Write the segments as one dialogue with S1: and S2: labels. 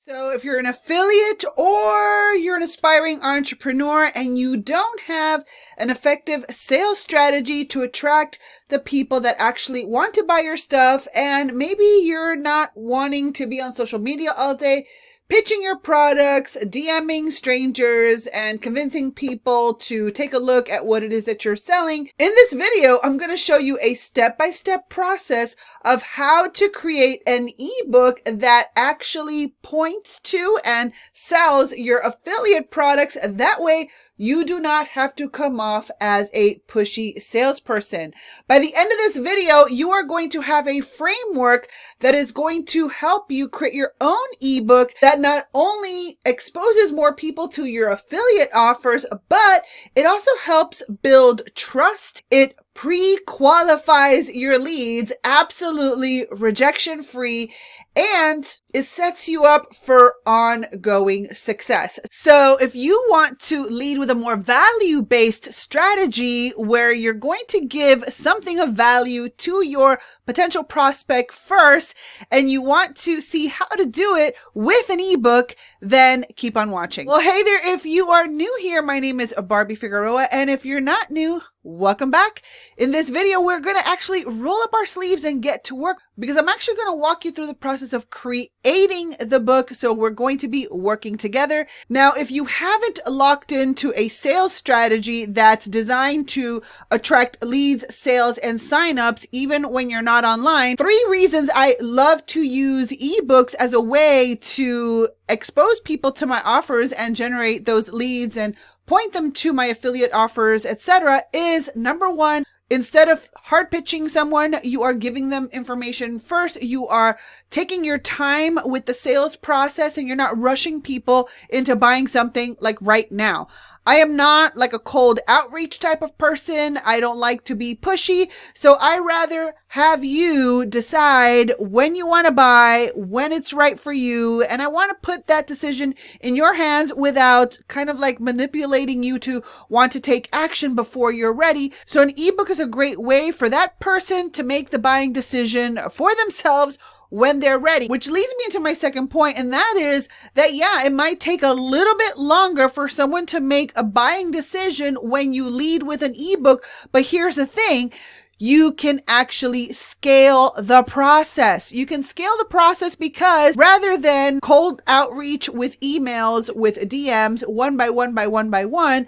S1: So if you're an affiliate or you're an aspiring entrepreneur and you don't have an effective sales strategy to attract the people that actually want to buy your stuff, and maybe you're not wanting to be on social media all day, pitching your products, DMing strangers, and convincing people to take a look at what it is that you're selling. In this video, I'm going to show you a step-by-step process of how to create an ebook that actually points to and sells your affiliate products. That way, you do not have to come off as a pushy salesperson. By the end of this video, you are going to have a framework that is going to help you create your own ebook that not only exposes more people to your affiliate offers, but it also helps build trust. It pre-qualifies your leads, absolutely rejection-free, and it sets you up for ongoing success. So if you want to lead with a more value-based strategy where you're going to give something of value to your potential prospect first, and you want to see how to do it with an ebook, then keep on watching. Well, hey there, if you are new here, my name is Barbie Figueroa, and if you're not new, welcome back. In this video, we're going to actually roll up our sleeves and get to work, because I'm actually going to walk you through the process of creating the book. So we're going to be working together. Now, if you haven't locked into a sales strategy that's designed to attract leads, sales, and signups, even when you're not online, 3 reasons I love to use ebooks as a way to expose people to my offers and generate those leads and point them to my affiliate offers, etc. is number 1, instead of hard pitching someone, you are giving them information first. You are taking your time with the sales process and you're not rushing people into buying something like right now. I am not like a cold outreach type of person. I don't like to be pushy. So I rather have you decide when you want to buy, when it's right for you. And I want to put that decision in your hands without kind of like manipulating you to want to take action before you're ready. So an ebook is a great way for that person to make the buying decision for themselves when they're ready, which leads me into my second point. And that is that, yeah, it might take a little bit longer for someone to make a buying decision when you lead with an ebook. But here's the thing. You can actually scale the process. You can scale the process because rather than cold outreach with emails, with DMs, one by one,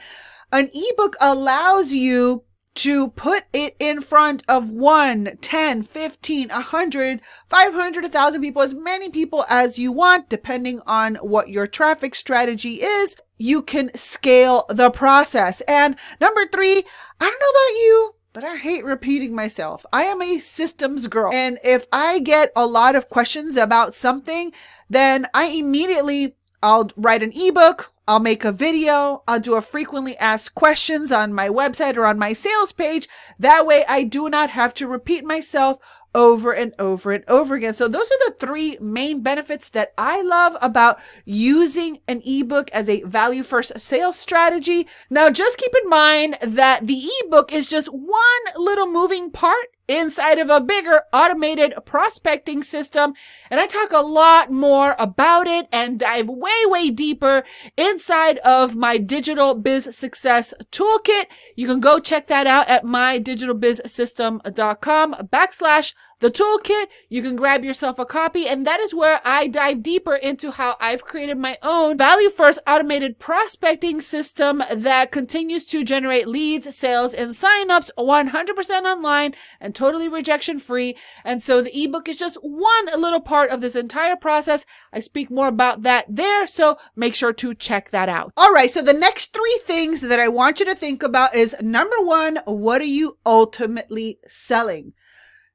S1: an ebook allows you to put it in front of 1, 10, 15, 100, 500, 1,000 people, as many people as you want, depending on what your traffic strategy is. You can scale the process. And number 3, I don't know about you, but I hate repeating myself. I am a systems girl. And if I get a lot of questions about something, then I'll write an ebook, I'll make a video, I'll do a frequently asked questions on my website or on my sales page. That way I do not have to repeat myself over and over and over again. So those are the 3 main benefits that I love about using an ebook as a value first sales strategy. Now, just keep in mind that the ebook is just one little moving part inside of a bigger automated prospecting system. And I talk a lot more about it and dive way deeper inside of my Digital Biz Success Toolkit. You can go check that out at mydigitalbizsystem.com/the toolkit. You can grab yourself a copy, and that is where I dive deeper into how I've created my own value first automated prospecting system that continues to generate leads, sales, and signups 100% online and totally rejection free. And so the ebook is just one little part of this entire process. I speak more about that there, so make sure to check that out. All right, so the next 3 things that I want you to think about is number 1, what are you ultimately selling?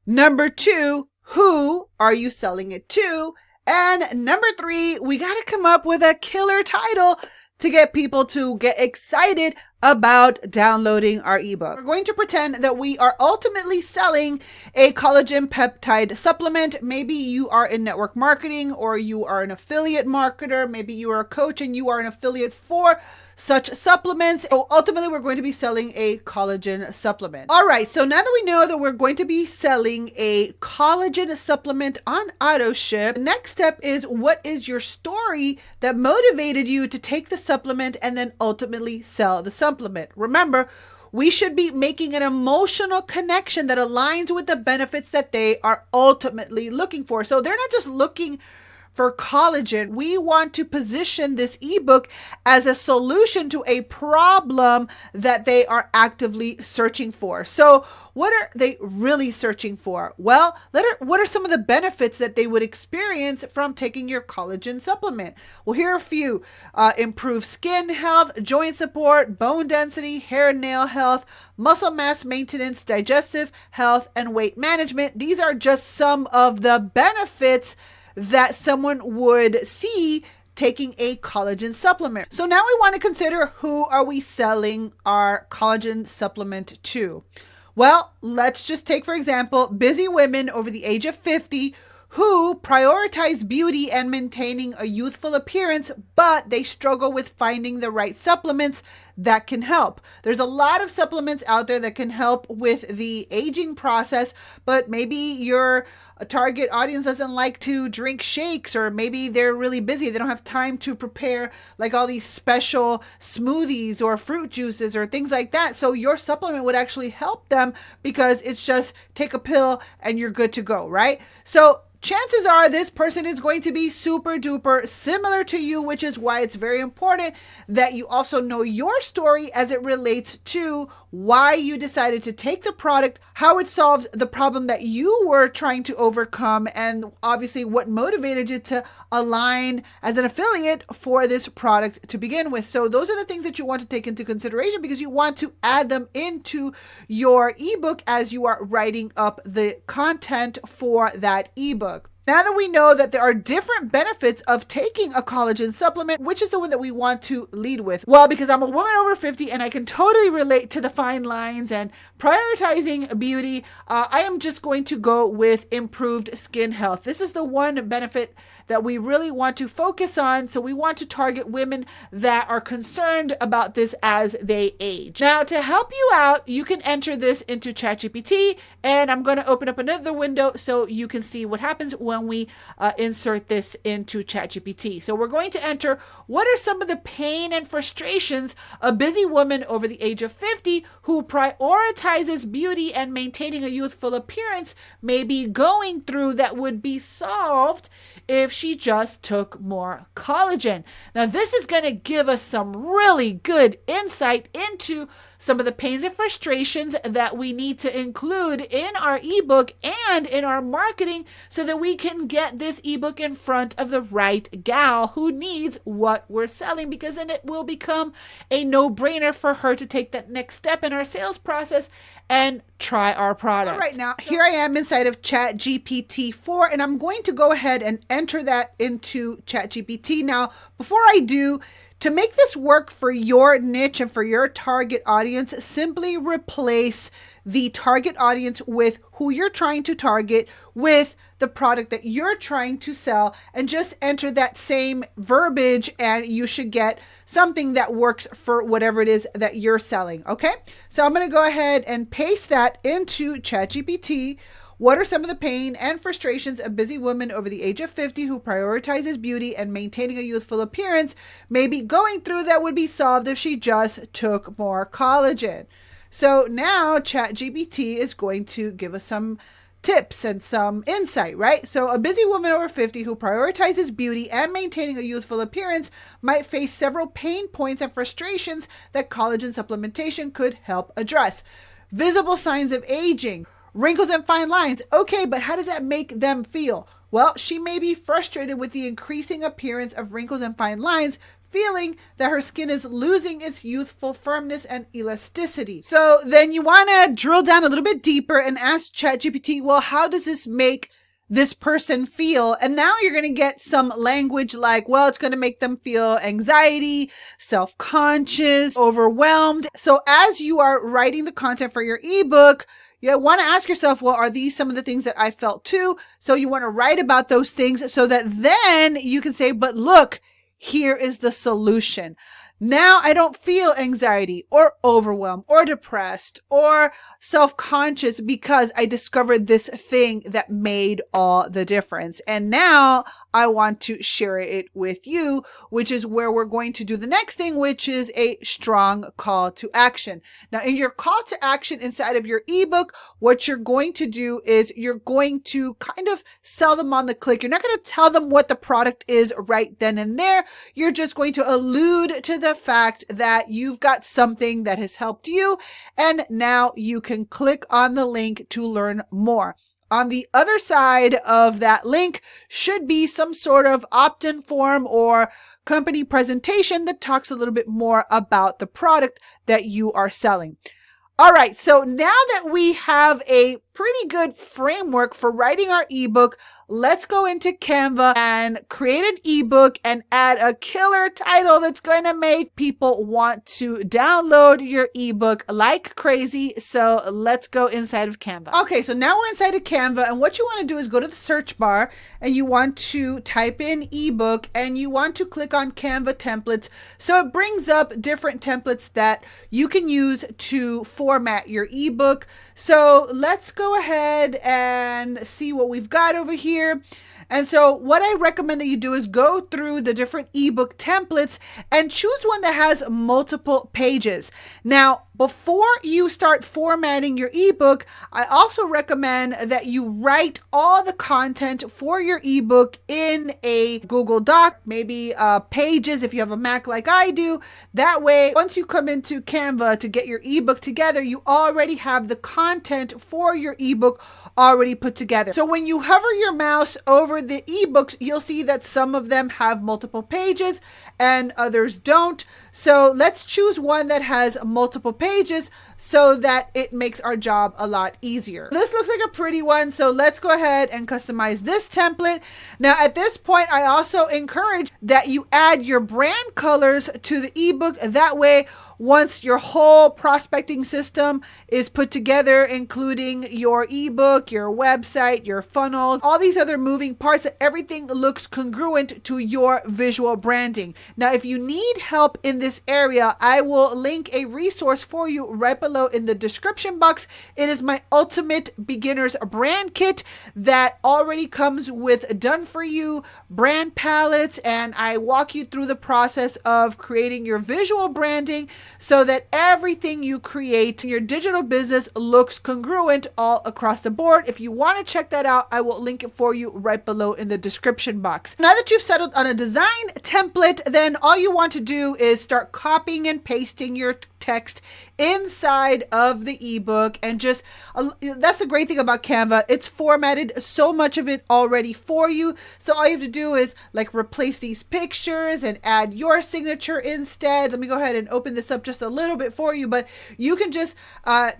S1: Number 2, who are you selling it to? And number 3, we got to come up with a killer title to get people to get excited about downloading our ebook. We're going to pretend that we are ultimately selling a collagen peptide supplement. Maybe you are in network marketing, or you are an affiliate marketer. Maybe you are a coach and you are an affiliate for such supplements. So ultimately, we're going to be selling a collagen supplement. All right, so now that we know that we're going to be selling a collagen supplement on AutoShip, the next step is, what is your story that motivated you to take the supplement and then ultimately sell the supplement? Remember, we should be making an emotional connection that aligns with the benefits that they are ultimately looking for. So they're not just looking for collagen. We want to position this ebook as a solution to a problem that they are actively searching for. So what are they really searching for? Well, what are some of the benefits that they would experience from taking your collagen supplement? Well, here are a few. Improved skin health, joint support, bone density, hair and nail health, muscle mass maintenance, digestive health, and weight management. These are just some of the benefits that someone would see taking a collagen supplement. So now we want to consider, who are we selling our collagen supplement to? Well, let's just take, for example, busy women over the age of 50 who prioritize beauty and maintaining a youthful appearance, but they struggle with finding the right supplements that can help. There's a lot of supplements out there that can help with the aging process, but maybe your target audience doesn't like to drink shakes, or maybe they're really busy. They don't have time to prepare like all these special smoothies or fruit juices or things like that. So your supplement would actually help them, because it's just take a pill and you're good to go, right? So chances are this person is going to be super duper similar to you, which is why it's very important that you also know your story as it relates to why you decided to take the product, how it solved the problem that you were trying to overcome, and obviously what motivated you to align as an affiliate for this product to begin with. So those are the things that you want to take into consideration, because you want to add them into your ebook as you are writing up the content for that ebook. Now that we know that there are different benefits of taking a collagen supplement, which is the one that we want to lead with? Well, because I'm a woman over 50 and I can totally relate to the fine lines and prioritizing beauty, I am just going to go with improved skin health. This is the one benefit that we really want to focus on. So we want to target women that are concerned about this as they age. Now, to help you out, you can enter this into ChatGPT, and I'm going to open up another window so you can see what happens when we insert this into ChatGPT. So we're going to enter, what are some of the pain and frustrations a busy woman over the age of 50 who prioritizes beauty and maintaining a youthful appearance may be going through that would be solved if she just took more collagen. Now, this is going to give us some really good insight into some of the pains and frustrations that we need to include in our ebook and in our marketing, so that we can get this ebook in front of the right gal who needs what we're selling, because then it will become a no-brainer for her to take that next step in our sales process and try our product. All right, now here I am inside of ChatGPT 4, and I'm going to go ahead and enter that into ChatGPT. Now, before I do, to make this work for your niche and for your target audience, simply replace the target audience with who you're trying to target with the product that you're trying to sell, and just enter that same verbiage, and you should get something that works for whatever it is that you're selling. Okay, so I'm going to go ahead and paste that into ChatGPT. What are some of the pain and frustrations a busy woman over the age of 50 who prioritizes beauty and maintaining a youthful appearance may be going through that would be solved if she just took more collagen? So now ChatGPT is going to give us some tips and some insight, right? So a busy woman over 50 who prioritizes beauty and maintaining a youthful appearance might face several pain points and frustrations that collagen supplementation could help address. Visible signs of aging, wrinkles and fine lines. Okay, but how does that make them feel? Well, she may be frustrated with the increasing appearance of wrinkles and fine lines, feeling that her skin is losing its youthful firmness and elasticity. So then you want to drill down a little bit deeper and ask ChatGPT, well, how does this make this person feel? And now you're going to get some language like, well, it's going to make them feel anxiety, self-conscious, overwhelmed. So as you are writing the content for your ebook, you want to ask yourself, well, are these some of the things that I felt too? So you want to write about those things so that then you can say, but look, here is the solution. Now I don't feel anxiety or overwhelmed or depressed or self-conscious because I discovered this thing that made all the difference. And now I want to share it with you, which is where we're going to do the next thing, which is a strong call to action. Now, in your call to action inside of your ebook, what you're going to do is you're going to kind of sell them on the click. You're not going to tell them what the product is right then and there. You're just going to allude to the fact that you've got something that has helped you, and now you can click on the link to learn more. On the other side of that link should be some sort of opt-in form or company presentation that talks a little bit more about the product that you are selling. All right, so now that we have a pretty good framework for writing our ebook, let's go into Canva and create an ebook and add a killer title that's going to make people want to download your ebook like crazy. So let's go inside of Canva. Okay, so now we're inside of Canva, and what you want to do is go to the search bar and you want to type in ebook and you want to click on Canva templates. So it brings up different templates that you can use to format your ebook. So let's go ahead and see what we've got over here. And so what I recommend that you do is go through the different ebook templates and choose one that has multiple pages. Now, before you start formatting your ebook, I also recommend that you write all the content for your ebook in a Google Doc, maybe Pages if you have a Mac like I do. That way, once you come into Canva to get your ebook together, you already have the content for your ebook already put together. So when you hover your mouse over the ebooks, you'll see that some of them have multiple pages and others don't. So let's choose one that has multiple pages so that it makes our job a lot easier. This looks like a pretty one, so let's go ahead and customize this template. Now at this point, I also encourage that you add your brand colors to the ebook. That way, once your whole prospecting system is put together, including your ebook, your website, your funnels, all these other moving parts, that everything looks congruent to your visual branding. Now, if you need help in this area, I will link a resource for you right below in the description box. It is my ultimate beginner's brand kit that already comes with done for you brand palettes, and I walk you through the process of creating your visual branding so that everything you create in your digital business looks congruent all across the board. If you want to check that out, I will link it for you right below in the description box. Now that you've settled on a design template, then all you want to do is start copying and pasting your text inside of the ebook, and just that's the great thing about Canva. It's formatted so much of it already for you. So all you have to do is like replace these pictures and add your signature instead. Let me go ahead and open this up just a little bit for you, but you can just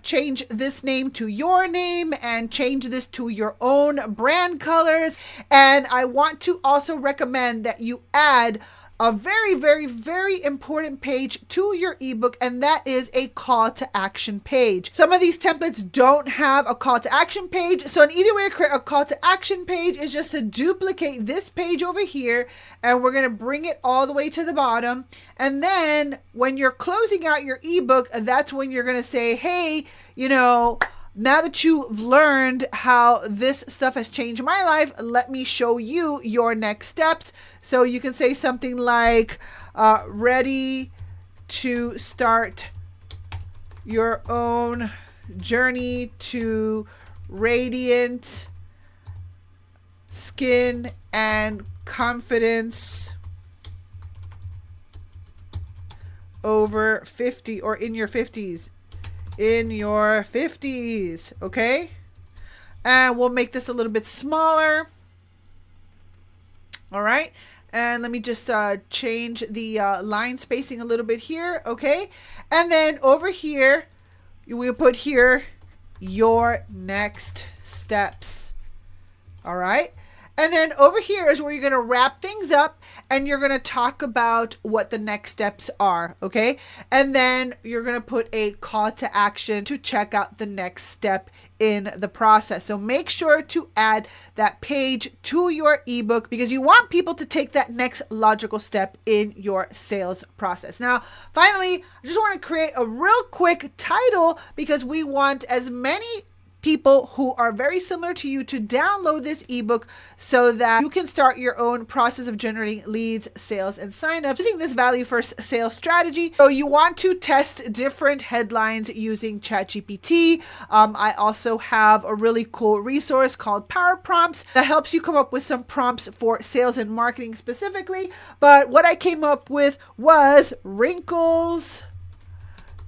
S1: change this name to your name and change this to your own brand colors. And I want to also recommend that you add a very, very, very important page to your ebook, and that is a call to action page. Some of these templates don't have a call to action page, so an easy way to create a call to action page is just to duplicate this page over here, and we're going to bring it all the way to the bottom. And then when you're closing out your ebook, that's when you're going to say, hey, now that you've learned how this stuff has changed my life, let me show you your next steps. So you can say something like, ready to start your own journey to radiant skin and confidence over 50 or in your 50s. In your 50s, okay? And we'll make this a little bit smaller. All right. And let me just change the line spacing a little bit here, okay? And then over here, we'll put here your next steps All right. And then over here is where you're going to wrap things up and you're going to talk about what the next steps are. Okay. And then you're going to put a call to action to check out the next step in the process. So make sure to add that page to your ebook because you want people to take that next logical step in your sales process. Now, finally, I just want to create a real quick title because we want as many people who are very similar to you to download this ebook so that you can start your own process of generating leads, sales, and signups using this value first sales strategy. So you want to test different headlines using ChatGPT. I also have a really cool resource called Power Prompts that helps you come up with some prompts for sales and marketing specifically. But what I came up with was wrinkles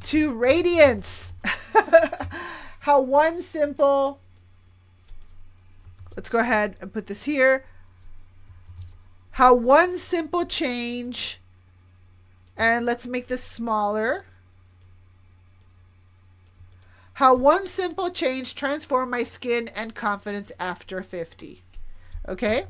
S1: to radiance. How one simple, let's go ahead and put this here. How one simple change, and let's make this smaller. How one simple change transformed my skin and confidence after 50. Okay.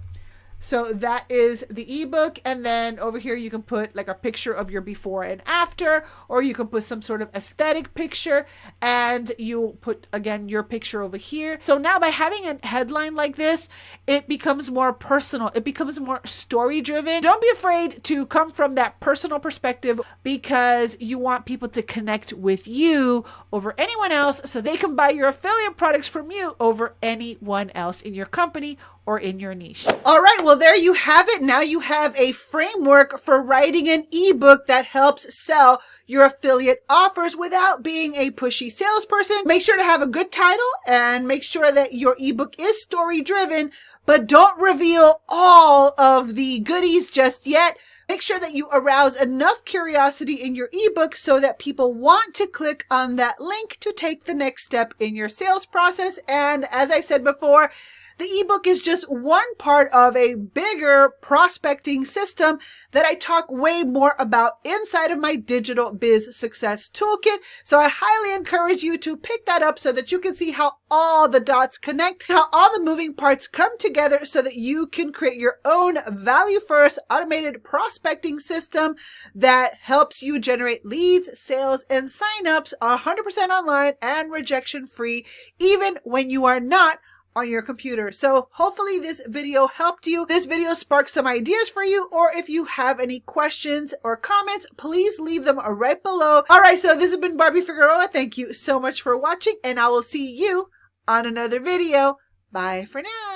S1: So that is the ebook. And then over here, you can put like a picture of your before and after, or you can put some sort of aesthetic picture and you put again your picture over here. So now by having a headline like this, it becomes more personal. It becomes more story driven. Don't be afraid to come from that personal perspective because you want people to connect with you over anyone else so they can buy your affiliate products from you over anyone else in your company or in your niche. All right, well, there you have it. Now you have a framework for writing an ebook that helps sell your affiliate offers without being a pushy salesperson. Make sure to have a good title and make sure that your ebook is story driven, but don't reveal all of the goodies just yet. Make sure that you arouse enough curiosity in your ebook so that people want to click on that link to take the next step in your sales process. And as I said before, the ebook is just one part of a bigger prospecting system that I talk way more about inside of my Digital Biz Success Toolkit. So I highly encourage you to pick that up so that you can see how all the dots connect, how all the moving parts come together so that you can create your own value first automated prospecting system that helps you generate leads, sales, and signups 100% online and rejection free, even when you are not on your computer. So hopefully this video helped you. This video sparked some ideas for you, or if you have any questions or comments, please leave them right below. All right, so this has been Barbie Figueroa. Thank you so much for watching, and I will see you on another video. Bye for now.